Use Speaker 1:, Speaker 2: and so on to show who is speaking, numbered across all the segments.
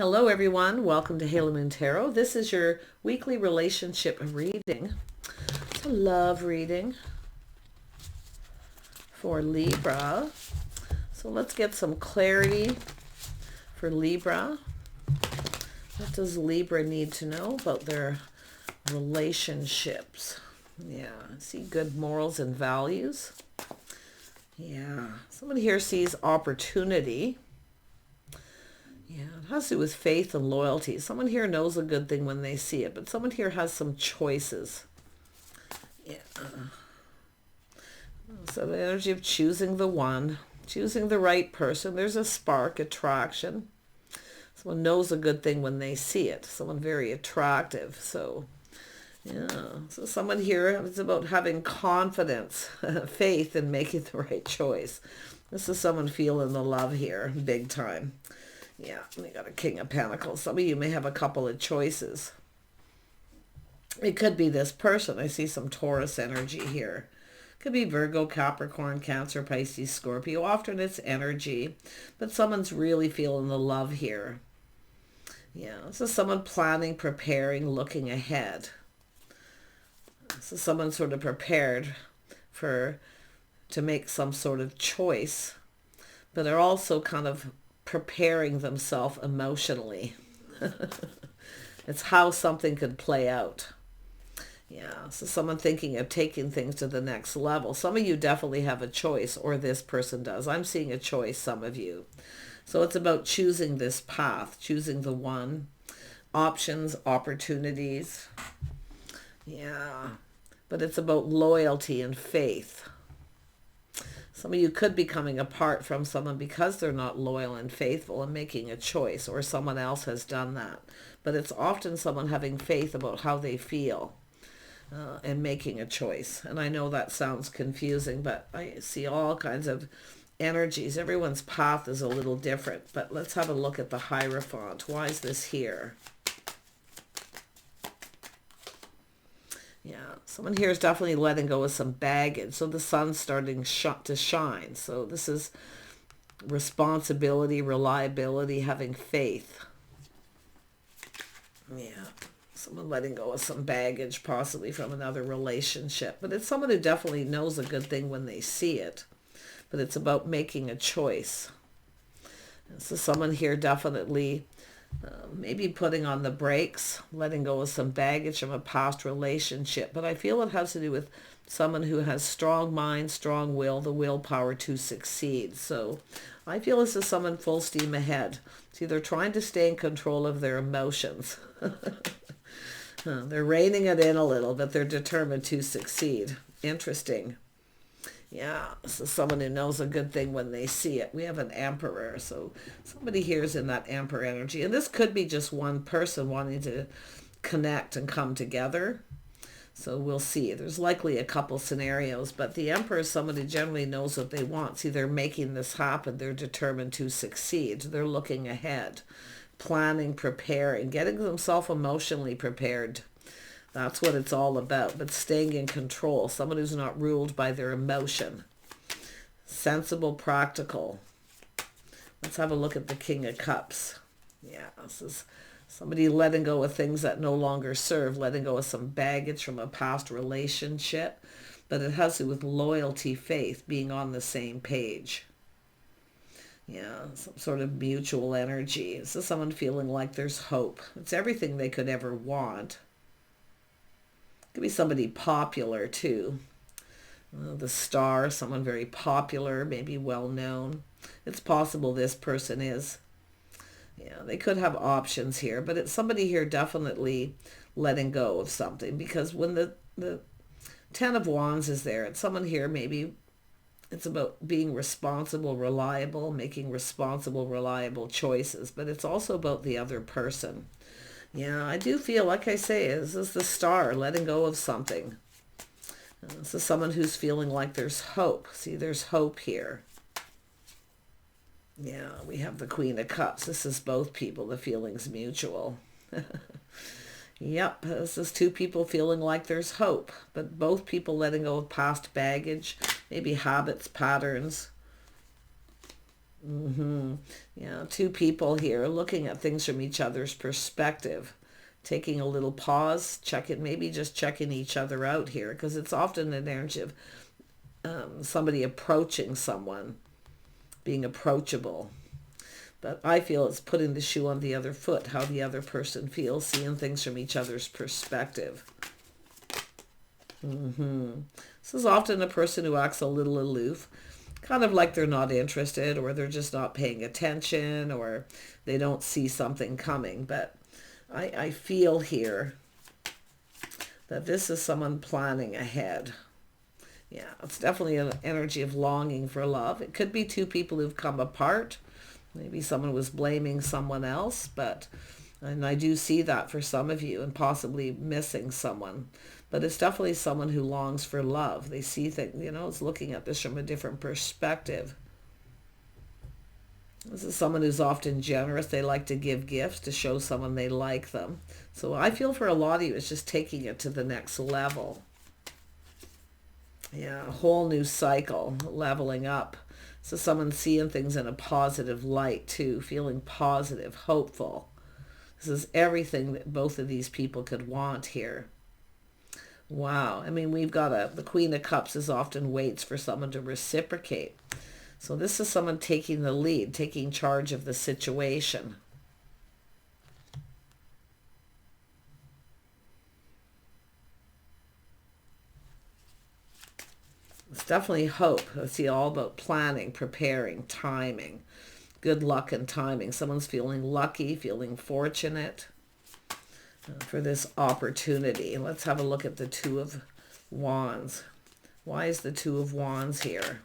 Speaker 1: Hello everyone, welcome to Halo Moon Tarot. This is your weekly relationship reading. It's a love reading for Libra. So let's get some clarity for Libra. What does Libra need to know about their relationships? Yeah, see good morals and values. Yeah, someone here sees opportunity. Yeah, it has to do with faith and loyalty. Someone here knows a good thing when they see it, but someone here has some choices. Yeah. So the energy of choosing the one, choosing the right person. There's a spark, attraction. Someone knows a good thing when they see it. Someone very attractive. So, yeah. So someone here, it's about having confidence, faith in making the right choice. This is someone feeling the love here, big time. Yeah, we got a King of Pentacles. Some of you may have a couple of choices. It could be this person. I see some Taurus energy here. Could be Virgo, Capricorn, Cancer, Pisces, Scorpio. Often it's energy, but someone's really feeling the love here. Yeah, this is someone planning, preparing, looking ahead. This is someone sort of prepared to make some sort of choice, but they're also kind of preparing themselves emotionally. It's how something could play out. Yeah, so someone thinking of taking things to the next level. Some of you definitely have a choice, or this person does. I'm seeing a choice, some of you. So it's about choosing this path, choosing the one. Options, opportunities. Yeah, but it's about loyalty and faith. Some of you could be coming apart from someone because they're not loyal and faithful and making a choice, or someone else has done that. But it's often someone having faith about how they feel and making a choice. And I know that sounds confusing, but I see all kinds of energies. Everyone's path is a little different. But let's have a look at the Hierophant. Why is this here? Yeah, someone here is definitely letting go of some baggage. So the sun's starting to shine. So this is responsibility, reliability, having faith. Yeah, someone letting go of some baggage, possibly from another relationship. But it's someone who definitely knows a good thing when they see it. But it's about making a choice. So someone here definitely maybe putting on the brakes, letting go of some baggage from a past relationship. But I feel it has to do with someone who has strong mind, strong will, the willpower to succeed. So I feel this is someone full steam ahead. See, they're trying to stay in control of their emotions. They're reining it in a little, but they're determined to succeed. Interesting. Yeah, so someone who knows a good thing when they see it. We have an Emperor, so somebody here is in that Emperor energy. And this could be just one person wanting to connect and come together. So we'll see. There's likely a couple scenarios, but the Emperor is someone who generally knows what they want. See, they're making this happen. They're determined to succeed. They're looking ahead, planning, preparing, getting themselves emotionally prepared. That's what it's all about, but staying in control. Someone who's not ruled by their emotion. Sensible, practical. Let's have a look at the King of Cups. Yeah, this is somebody letting go of things that no longer serve, letting go of some baggage from a past relationship. But it has to do with loyalty, faith, being on the same page. Yeah, some sort of mutual energy. This is someone feeling like there's hope. It's everything they could ever want. Could be somebody popular too. The Star, someone very popular, maybe well known. It's possible this person is. Yeah, they could have options here, but it's somebody here definitely letting go of something, because when the Ten of Wands is there, it's someone here maybe it's about being responsible, reliable, making responsible, reliable choices, but it's also about the other person. Yeah, I do feel, like I say, this is the Star, letting go of something. This is someone who's feeling like there's hope. See, there's hope here. Yeah, we have the Queen of Cups. This is both people. The feeling's mutual. Yep, this is two people feeling like there's hope, but both people letting go of past baggage, maybe habits, patterns. Yeah, two people here looking at things from each other's perspective, taking a little pause, checking, maybe just checking each other out here, because it's often an energy of somebody approaching someone, being approachable. But I feel it's putting the shoe on the other foot, how the other person feels, seeing things from each other's perspective. This is often a person who acts a little aloof, kind of like they're not interested, or they're just not paying attention, or they don't see something coming. But I feel here that this is someone planning ahead. Yeah, it's definitely an energy of longing for love. It could be two people who've come apart. Maybe someone was blaming someone else, and I do see that for some of you, and possibly missing someone. But it's definitely someone who longs for love. They see things, it's looking at this from a different perspective. This is someone who's often generous. They like to give gifts to show someone they like them. So I feel for a lot of you, it's just taking it to the next level. Yeah, a whole new cycle, leveling up. So someone seeing things in a positive light too, feeling positive, hopeful. This is everything that both of these people could want here. Wow. I mean, we've got the Queen of Cups is often waits for someone to reciprocate. So this is someone taking the lead, taking charge of the situation. It's definitely hope. I see all about planning, preparing, timing. Good luck and timing. Someone's feeling lucky, feeling fortunate for this opportunity. Let's have a look at the Two of Wands. Why is the Two of Wands here?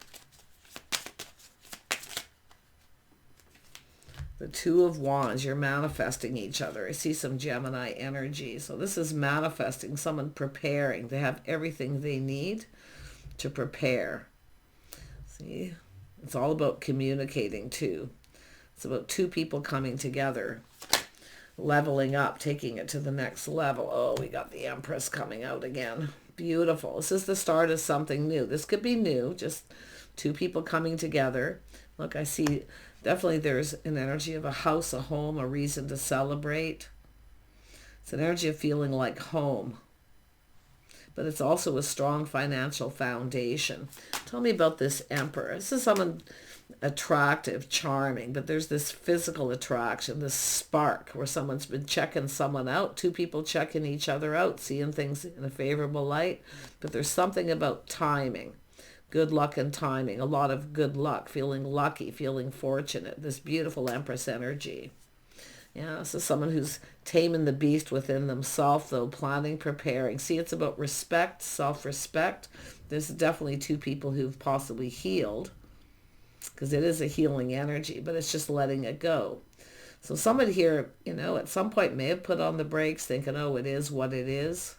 Speaker 1: The Two of Wands, you're manifesting each other. I see some Gemini energy. So this is manifesting, someone preparing. They have everything they need to prepare. See, it's all about communicating too. It's about two people coming together, leveling up, taking it to the next level. Oh, we got the Empress coming out again. Beautiful. This is the start of something new. This could be new, just two people coming together. Look, I see definitely there's an energy of a house, a home, a reason to celebrate. It's an energy of feeling like home. But it's also a strong financial foundation. Tell me about this Emperor. This is someone attractive, charming, but there's this physical attraction, this spark where someone's been checking someone out, two people checking each other out, seeing things in a favorable light. But there's something about timing, good luck and timing, a lot of good luck, feeling lucky, feeling fortunate, this beautiful Empress energy. Yeah, this is someone who's taming the beast within themselves, though, planning, preparing. See, it's about respect, self-respect. There's definitely two people who've possibly healed, because it is a healing energy, but it's just letting it go. So somebody here, at some point may have put on the brakes thinking, oh, it is what it is.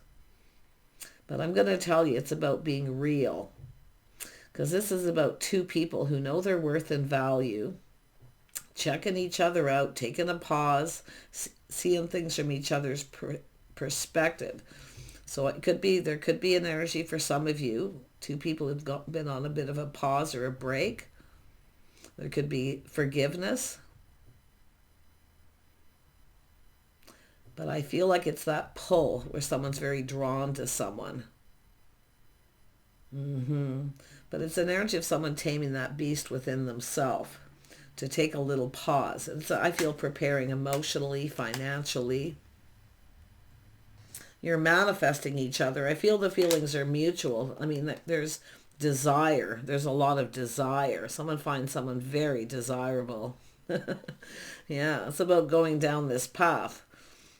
Speaker 1: But I'm going to tell you, it's about being real, because this is about two people who know their worth and value, checking each other out, taking a pause, seeing things from each other's perspective. So there could be an energy for some of you, two people who've been on a bit of a pause or a break. There could be forgiveness. But I feel like it's that pull where someone's very drawn to someone. But it's an energy of someone taming that beast within themselves, to take a little pause. And so I feel preparing emotionally, financially. You're manifesting each other. I feel the feelings are mutual. I mean, there's desire. There's a lot of desire. Someone finds someone very desirable. Yeah, it's about going down this path.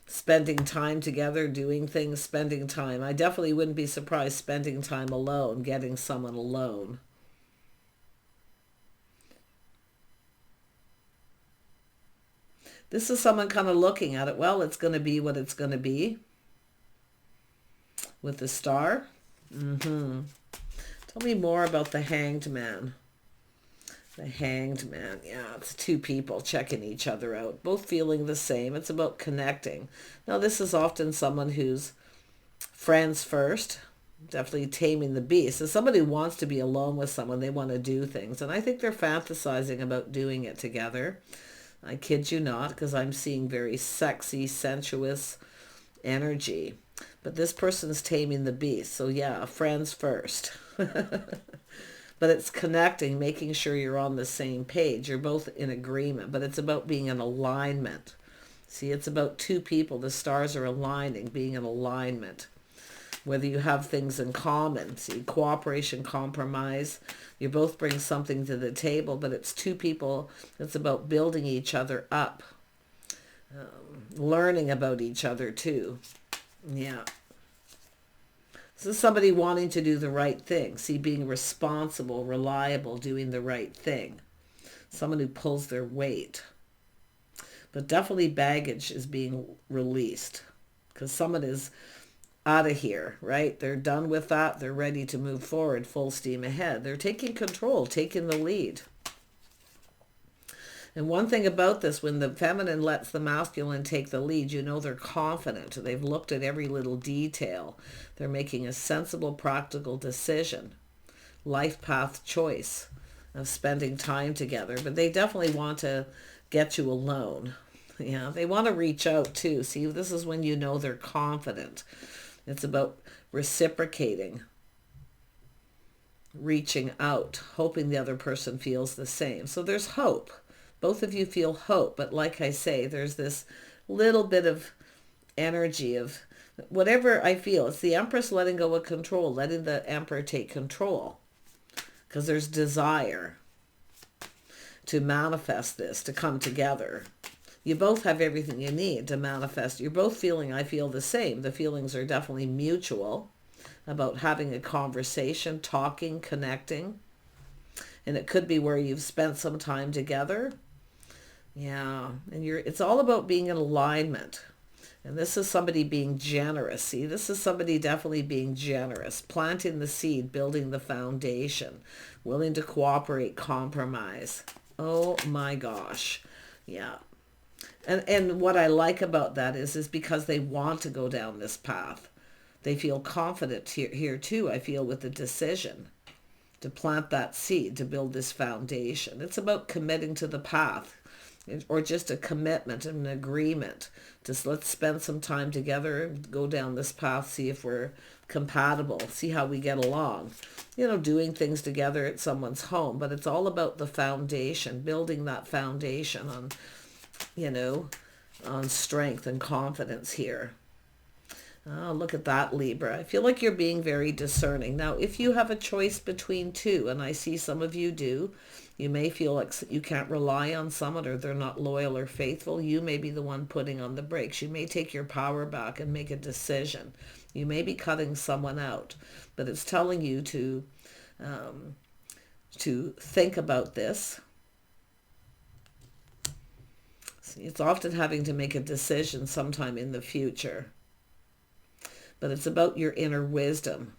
Speaker 1: Spending time together, doing things, spending time. I definitely wouldn't be surprised spending time alone, getting someone alone. This is someone kind of looking at it. Well, it's going to be what it's going to be. With the Star. Tell me more about the Hanged Man. The Hanged Man. Yeah, it's two people checking each other out. Both feeling the same. It's about connecting. Now, this is often someone who's friends first. Definitely taming the beast. So somebody wants to be alone with someone. They want to do things. And I think they're fantasizing about doing it together. I kid you not, because I'm seeing very sexy, sensuous energy. But this person's taming the beast. So yeah, friends first. But it's connecting, making sure you're on the same page. You're both in agreement, but it's about being in alignment. See, it's about two people. The stars are aligning, being in alignment. Whether you have things in common. See, cooperation, compromise. You both bring something to the table, but it's two people. It's about building each other up. Learning about each other too. Yeah. This is somebody wanting to do the right thing. See, being responsible, reliable, doing the right thing. Someone who pulls their weight. But definitely baggage is being released. Because someone is out of here, right? They're done with that. They're ready to move forward, full steam ahead. They're taking control, taking the lead. And one thing about this, when the feminine lets the masculine take the lead, you know they're confident. They've looked at every little detail. They're making a sensible, practical decision. Life path choice of spending time together. But they definitely want to get you alone. Yeah, they want to reach out too. See, this is when you know they're confident. It's about reciprocating, reaching out, hoping the other person feels the same. So there's hope. Both of you feel hope, but like I say, there's this little bit of energy of whatever I feel. It's the Empress letting go of control, letting the Emperor take control. Because there's desire to manifest this, to come together. You both have everything you need to manifest. You're both feeling, I feel the same. The feelings are definitely mutual about having a conversation, talking, connecting. And it could be where you've spent some time together. Yeah, and it's all about being in alignment. And this is somebody being generous. See, this is somebody definitely being generous, planting the seed, building the foundation, willing to cooperate, compromise. Oh my gosh. Yeah. And what I like about that is because they want to go down this path. They feel confident here too, I feel, with the decision to plant that seed, to build this foundation. It's about committing to the path, or just a commitment and an agreement. Just let's spend some time together and go down this path, see if we're compatible, see how we get along. You know, doing things together at someone's home, but it's all about the foundation, building that foundation on, you know, on strength and confidence here. Oh, look at that, Libra. I feel like you're being very discerning. Now, if you have a choice between two, and I see some of you do, you may feel like you can't rely on someone, or they're not loyal or faithful. You may be the one putting on the brakes. You may take your power back and make a decision. You may be cutting someone out, but it's telling you to think about this. See, it's often having to make a decision sometime in the future. But it's about your inner wisdom.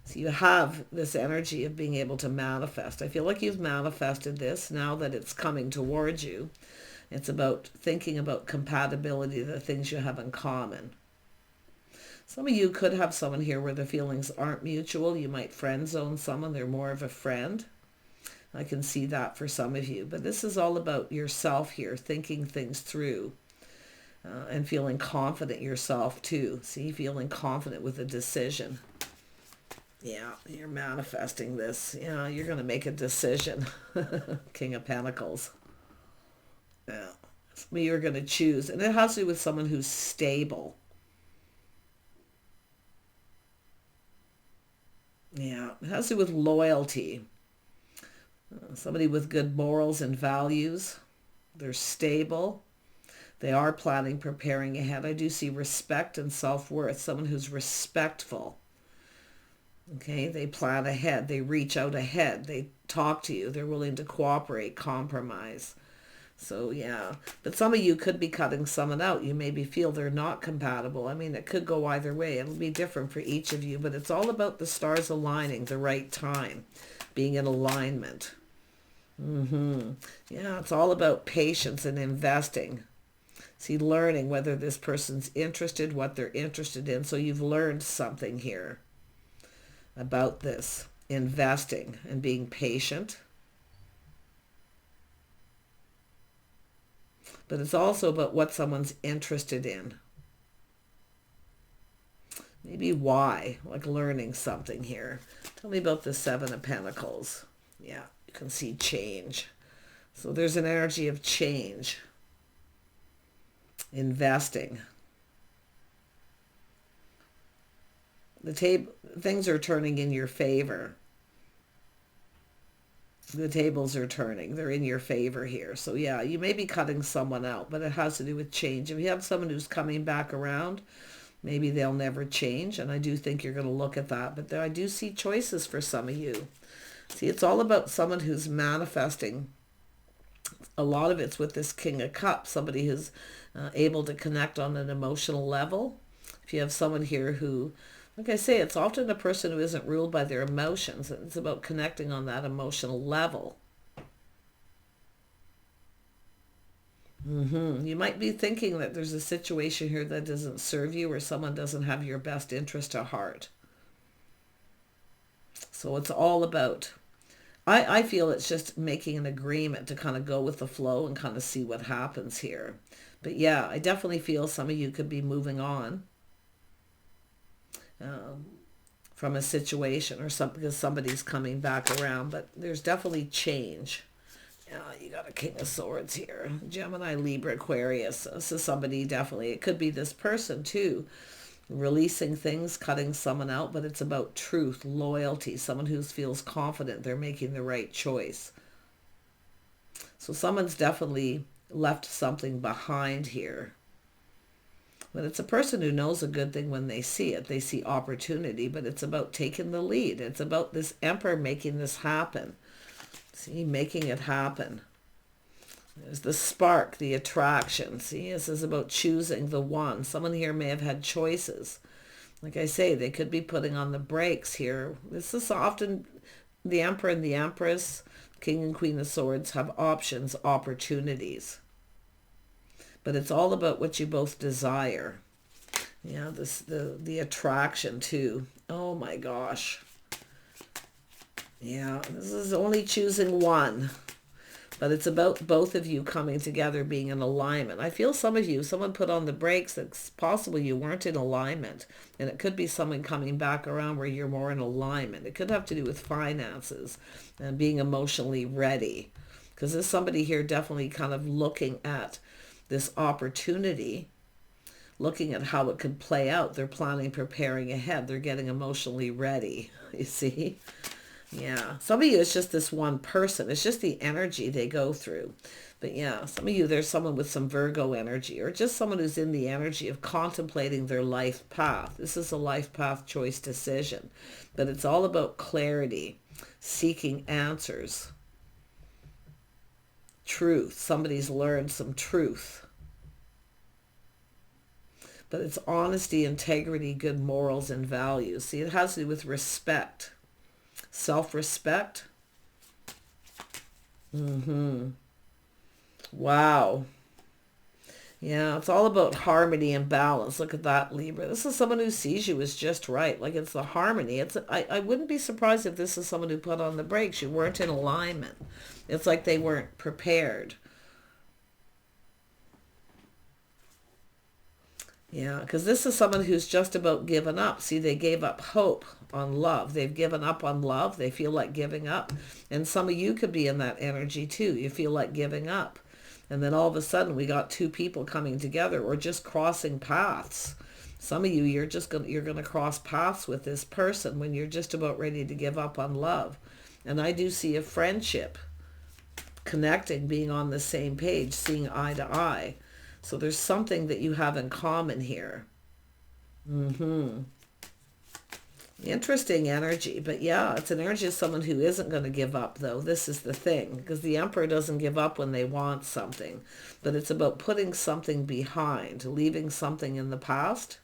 Speaker 1: So you have this energy of being able to manifest. I feel like you've manifested this now that it's coming towards you. It's about thinking about compatibility, the things you have in common. Some of you could have someone here where the feelings aren't mutual. You might friend zone someone. They're more of a friend. I can see that for some of you. But this is all about yourself here, thinking things through. And feeling confident yourself too. See, feeling confident with a decision. Yeah, you're manifesting this. Yeah, you're going to make a decision. King of Pentacles. Yeah, you're going to choose. And it has to do with someone who's stable. Yeah, it has to do with loyalty. Somebody with good morals and values. They're stable. They are planning, preparing ahead. I do see respect and self-worth. Someone who's respectful. Okay, they plan ahead. They reach out ahead. They talk to you. They're willing to cooperate, compromise. So, yeah. But some of you could be cutting someone out. You maybe feel they're not compatible. I mean, it could go either way. It'll be different for each of you. But it's all about the stars aligning, the right time, being in alignment. Yeah, it's all about patience and investing. See, learning whether this person's interested, what they're interested in. So you've learned something here. about this, investing and being patient. But it's also about what someone's interested in. Maybe why, like learning something here. Tell me about the Seven of Pentacles. Yeah, you can see change. So there's an energy of change. Investing. Things are turning in your favor. The tables are turning. They're in your favor here. So yeah, you may be cutting someone out, but it has to do with change. If you have someone who's coming back around, maybe they'll never change. And I do think you're going to look at that. But I do see choices for some of you. See, it's all about someone who's manifesting. A lot of it's with this King of Cups, somebody who's able to connect on an emotional level. If you have someone here who, like I say, it's often a person who isn't ruled by their emotions. It's about connecting on that emotional level. You might be thinking that there's a situation here that doesn't serve you, or someone doesn't have your best interest at heart. So it's all about, I feel it's just making an agreement to kind of go with the flow and kind of see what happens here. But yeah, I definitely feel some of you could be moving on from a situation or something, because somebody's coming back around. But there's definitely change. You got a King of Swords here. Gemini, Libra, Aquarius. This is somebody definitely. It could be this person too. Releasing things, cutting someone out. But it's about truth, loyalty. Someone who feels confident they're making the right choice. So someone's definitely left something behind here. But it's a person who knows a good thing when they see it. They see opportunity, but it's about taking the lead. It's about this Emperor making this happen. See, making it happen. There's the spark, the attraction. See, this is about choosing the one. Someone here may have had choices. Like I say, they could be putting on the brakes here. This is often the Emperor and the Empress, King and Queen of Swords have options, opportunities. But it's all about what you both desire. Yeah, the attraction too. Oh my gosh. Yeah, this is only choosing one. But it's about both of you coming together, being in alignment. I feel some of you, someone put on the brakes. It's possible you weren't in alignment. And it could be someone coming back around where you're more in alignment. It could have to do with finances and being emotionally ready. Because there's somebody here definitely kind of looking at this opportunity, looking at how it could play out. They're planning, preparing ahead. They're getting emotionally ready, you see? Yeah, some of you, it's just this one person. It's just the energy they go through. But yeah, some of you, there's someone with some Virgo energy, or just someone who's in the energy of contemplating their life path. This is a life path choice decision. But it's all about clarity, seeking answers, truth. Somebody's learned some truth. But it's honesty, integrity, good morals, and values. See, it has to do with respect. Self-respect. Wow. Yeah, it's all about harmony and balance. Look at that, Libra. This is someone who sees you as just right. Like, it's the harmony. I wouldn't be surprised if this is someone who put on the brakes. You weren't in alignment. It's like they weren't prepared. Yeah, because this is someone who's just about given up. See, they gave up hope on love. They've given up on love. They feel like giving up. And some of you could be in that energy too. You feel like giving up. And then all of a sudden we got two people coming together, or just crossing paths. Some of you, you're going to cross paths with this person when you're just about ready to give up on love. And I do see a friendship, connecting, being on the same page, seeing eye to eye. So there's something that you have in common here. Interesting energy. But yeah, it's an energy of someone who isn't going to give up, though. This is the thing. Because the Emperor doesn't give up when they want something. But it's about putting something behind, leaving something in the past.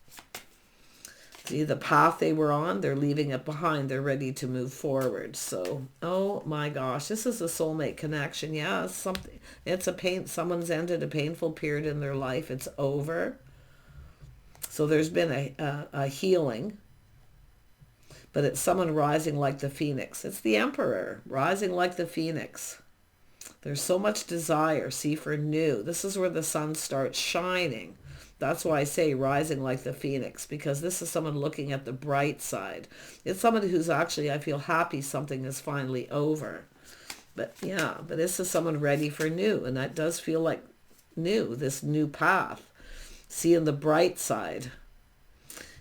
Speaker 1: See, the path they were on, they're leaving it behind. They're ready to move forward. So, oh my gosh, this is a soulmate connection. Yeah, it's something. It's a pain. Someone's ended a painful period in their life. It's over. So there's been a healing. but it's someone rising like the phoenix. It's the Emperor rising like the phoenix. There's so much desire, see, for new. This is where the sun starts shining. That's why I say rising like the phoenix, because this is someone looking at the bright side. It's someone who's actually, I feel happy something is finally over. But yeah, but this is someone ready for new, and that does feel like new, this new path. Seeing the bright side.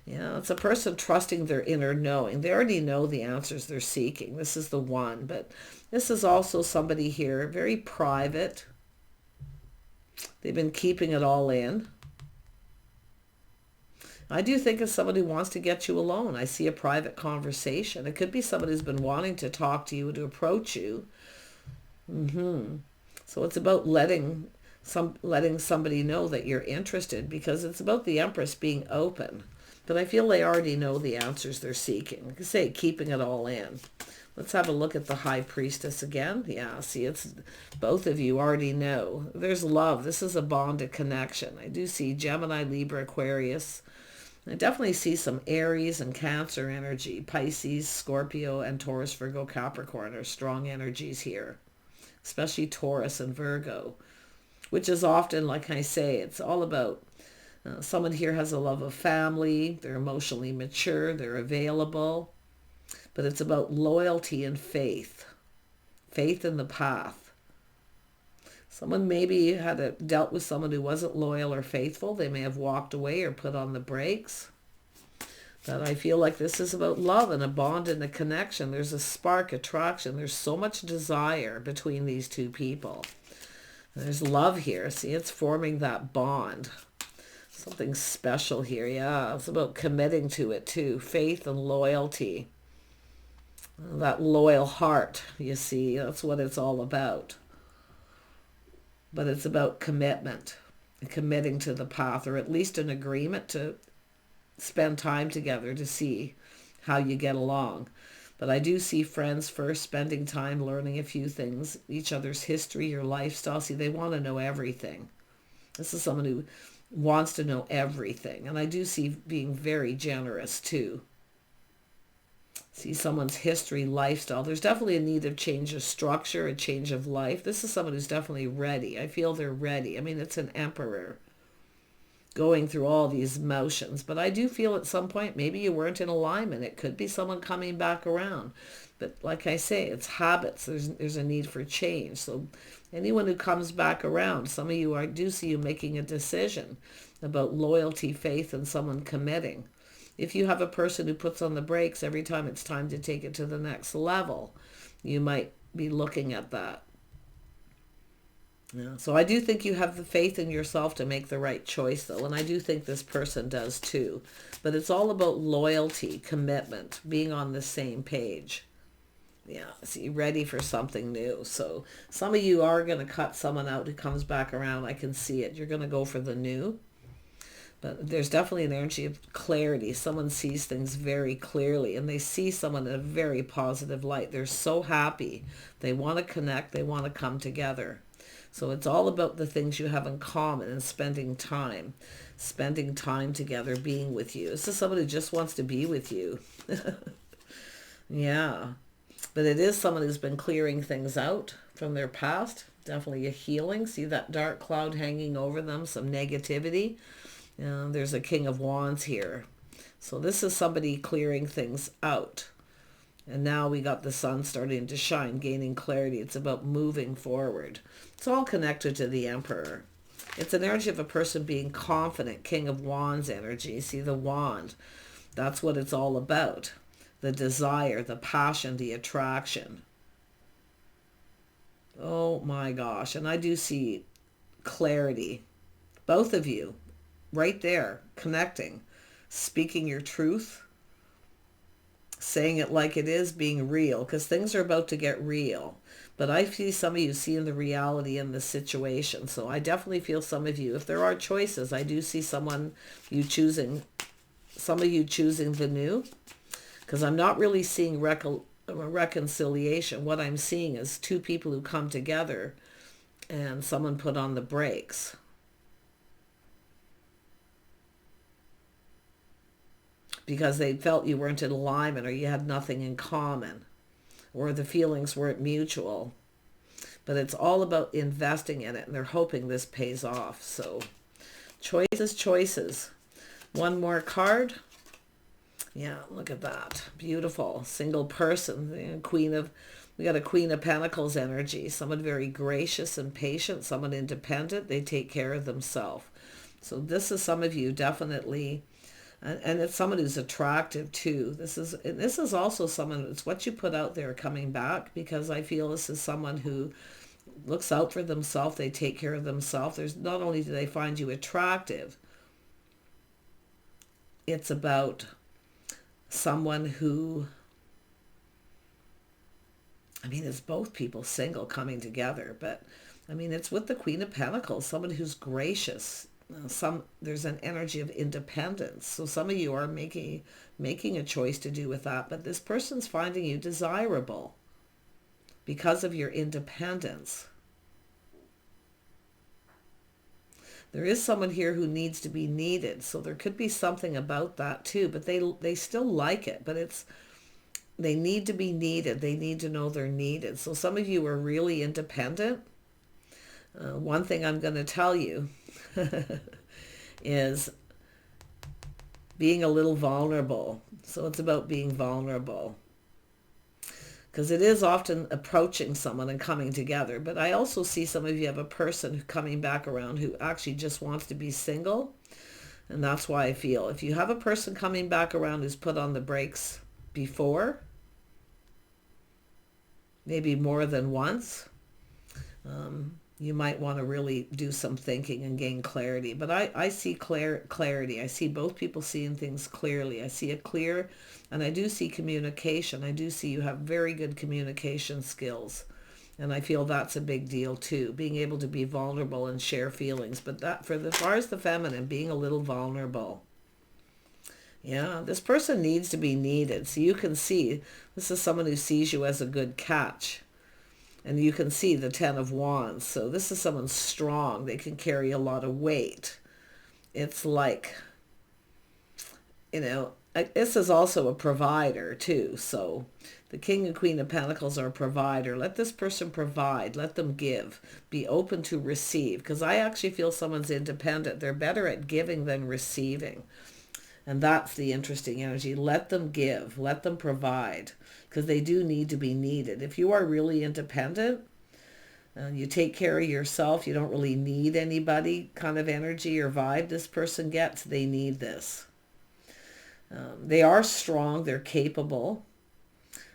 Speaker 1: Yeah, it's a person trusting their inner knowing. They already know the answers they're seeking. This is the one. But this is also somebody here, very private. They've been keeping it all in. I do think it's somebody who wants to get you alone. I see a private conversation. It could be somebody who's been wanting to talk to you, to approach you. So it's about letting somebody know that you're interested, because it's about the Empress being open. But I feel they already know the answers they're seeking. Like I say, keeping it all in. Let's have a look at the High Priestess again. Yeah, see, it's both of you already know. There's love. This is a bonded connection. I do see Gemini, Libra, Aquarius. I definitely see some Aries and Cancer energy. Pisces, Scorpio, and Taurus, Virgo, Capricorn are strong energies here. Especially Taurus and Virgo. Which is often, like I say, it's all about someone here has a love of family, they're emotionally mature, they're available, but it's about loyalty and faith in the path. Someone maybe had dealt with someone who wasn't loyal or faithful. They may have walked away or put on the brakes. But I feel like this is about love and a bond and a connection. There's a spark, attraction. There's so much desire between these two people. There's love here. See, it's forming that bond. Something special here. Yeah, it's about committing to it too. Faith and loyalty. That loyal heart, you see, that's what it's all about. But it's about commitment. Committing to the path, or at least an agreement to spend time together to see how you get along. But I do see friends first, spending time learning a few things, each other's history, your lifestyle. See, they want to know everything. This is someone who wants to know everything. And I do see being very generous too. See someone's history, lifestyle. There's definitely a need of change of structure, a change of life. This is someone who's definitely ready. I feel they're ready. I mean, it's an Emperor going through all these motions. But I do feel at some point, maybe you weren't in alignment. It could be someone coming back around. But like I say, it's habits. There's a need for change. So anyone who comes back around, some of you, I do see you making a decision about loyalty, faith, and someone committing. If you have a person who puts on the brakes every time it's time to take it to the next level, you might be looking at that. Yeah. So I do think you have the faith in yourself to make the right choice, though. And I do think this person does too. But it's all about loyalty, commitment, being on the same page. Yeah, so you're ready for something new. So some of you are going to cut someone out who comes back around. I can see it. You're going to go for the new. But there's definitely an energy of clarity. Someone sees things very clearly, and they see someone in a very positive light. They're so happy. They want to connect. They want to come together. So it's all about the things you have in common and spending time together, being with you. This is someone who just wants to be with you. Yeah. But it is someone who's been clearing things out from their past. Definitely a healing. See that dark cloud hanging over them, some negativity. There's a King of Wands here. So this is somebody clearing things out. And now we got the sun starting to shine, gaining clarity. It's about moving forward. It's all connected to the Emperor. It's an energy of a person being confident, King of Wands energy. See the wand. That's what it's all about. The desire, the passion, the attraction. Oh my gosh. And I do see clarity. Both of you. Right there, connecting, speaking your truth, saying it like it is, being real, because things are about to get real. But I see some of you seeing the reality in the situation. So I definitely feel some of you, if there are choices, I do see some of you choosing the new, because I'm not really seeing reconciliation. What I'm seeing is two people who come together and someone put on the brakes. because they felt you weren't in alignment or you had nothing in common or the feelings weren't mutual. But it's all about investing in it, and they're hoping this pays off. So choices, choices. One more card. Yeah, look at that. Beautiful. Single person. We got a Queen of Pentacles energy. Someone very gracious and patient. Someone independent. They take care of themselves. So this is some of you definitely, and it's someone who's attractive too. This is also someone, it's what you put out there coming back, because I feel this is someone who looks out for themselves. They take care of themselves. There's not only do they find you attractive, it's about someone who, I mean, it's both people single coming together, but I mean, it's with the Queen of Pentacles, someone who's gracious. There's an energy of independence. So some of you are making a choice to do with that, but this person's finding you desirable because of your independence. There is someone here who needs to be needed. So there could be something about that too, but they still like it, but they need to be needed. They need to know they're needed. So some of you are really independent. One thing I'm going to tell you is being a little vulnerable. So it's about being vulnerable, because it is often approaching someone and coming together. But I also see some of you have a person coming back around who actually just wants to be single. And that's why I feel if you have a person coming back around who's put on the brakes before, maybe more than once, you might want to really do some thinking and gain clarity. But I see clarity. I see both people seeing things clearly. I see a clear, and I do see communication. I do see you have very good communication skills. And I feel that's a big deal too, being able to be vulnerable and share feelings. But that, for as far as the feminine, being a little vulnerable. Yeah, this person needs to be needed. So you can see, this is someone who sees you as a good catch. And you can see the Ten of Wands. So this is someone strong. They can carry a lot of weight. It's like, this is also a provider too. So the King and Queen of Pentacles are a provider. Let this person provide. Let them give. Be open to receive. Because I actually feel someone's independent. They're better at giving than receiving. And that's the interesting energy. Let them give. Let them provide. Because they do need to be needed. If you are really independent, you take care of yourself, you don't really need anybody kind of energy or vibe this person gets, they need this. They are strong. They're capable.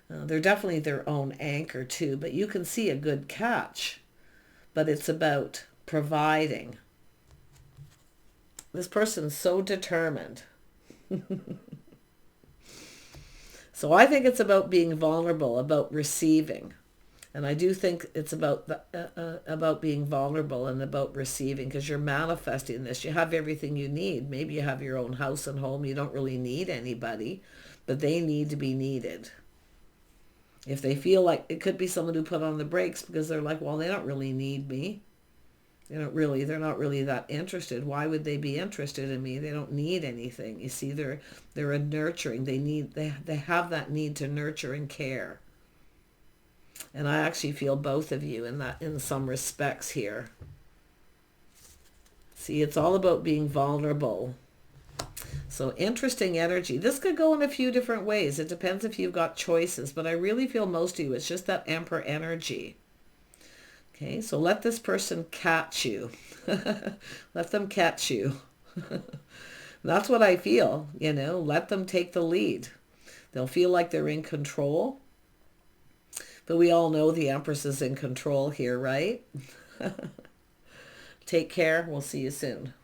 Speaker 1: They're definitely their own anchor too. But you can see a good catch. But it's about providing. This person's so determined. So I think it's about being vulnerable, about receiving. And I do think it's about being vulnerable and about receiving, because you're manifesting this. You have everything you need. Maybe you have your own house and home. You don't really need anybody, but they need to be needed. If they feel like, it could be someone who put on the brakes because they're like, well, they don't really need me. They're not really that interested. Why would they be interested in me? They don't need anything. You see, they're a nurturing. They have that need to nurture and care. And I actually feel both of you in some respects here. See, it's all about being vulnerable. So interesting energy. This could go in a few different ways. It depends if you've got choices, but I really feel most of you, it's just that Emperor energy. Okay, so let this person catch you. Let them catch you. That's what I feel, let them take the lead. They'll feel like they're in control. But we all know the Empress is in control here, right? Take care. We'll see you soon.